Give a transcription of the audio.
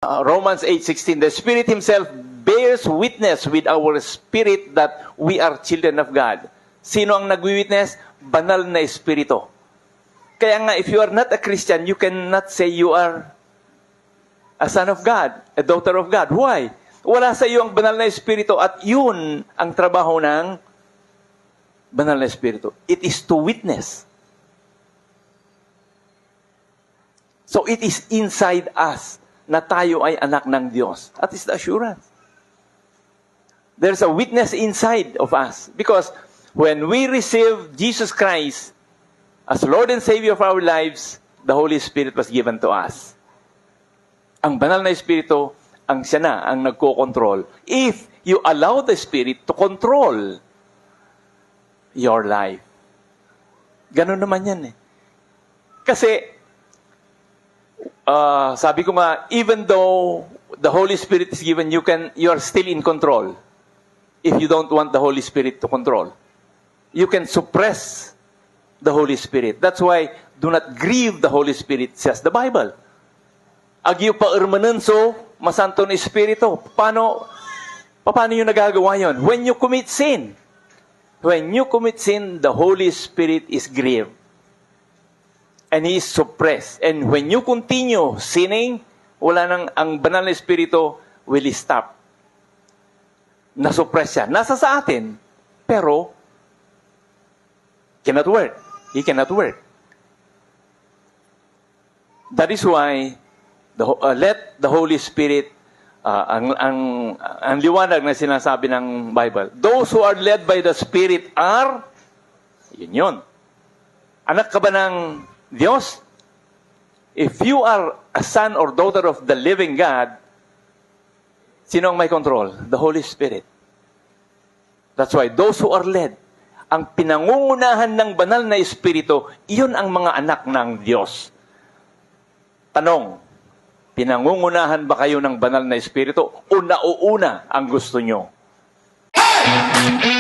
Romans 8:16, the Spirit Himself bears witness with our spirit that we are children of God. Sino ang nagwi-witness? Banal na Espiritu. Kaya nga, if you are not a Christian, you cannot say you are a son of God, a daughter of God. Why? Wala sa iyo ang banal na Espiritu at yun ang trabaho ng banal na Espiritu. It is to witness. So it is inside us na tayo ay anak ng Diyos. That is the assurance. There's a witness inside of us. Because when we receive Jesus Christ as Lord and Savior of our lives, the Holy Spirit was given to us. Ang banal na Espiritu, ang siya na ang nagko-control. If you allow the Spirit to control your life. Ganun naman yan eh. Kasi, sabi ko nga, even though the Holy Spirit is given, you are still in control. If you don't want the Holy Spirit to control. You can suppress the Holy Spirit. That's why, do not grieve the Holy Spirit, says the Bible. Agyo pa irmanenso, masanto na Espiritu. Paano yung nagagawa yun? When you commit sin. When you commit sin, the Holy Spirit is grieved. And He is suppressed. And when you continue sinning, wala nang, ang banal na Espiritu will stop. Nasuppress siya. Nasa sa atin, pero cannot work. He cannot work. That is why let the Holy Spirit, ang liwanag na sinasabi ng Bible, those who are led by the Spirit are, yun. Anak ka ba ng Diyos? If you are a son or daughter of the living God, sino ang may control? The Holy Spirit. That's why those who are led, ang pinangungunahan ng banal na Espiritu, iyon ang mga anak ng Diyos. Tanong, pinangungunahan ba kayo ng banal na Espiritu o nauuna ang gusto nyo? Hey!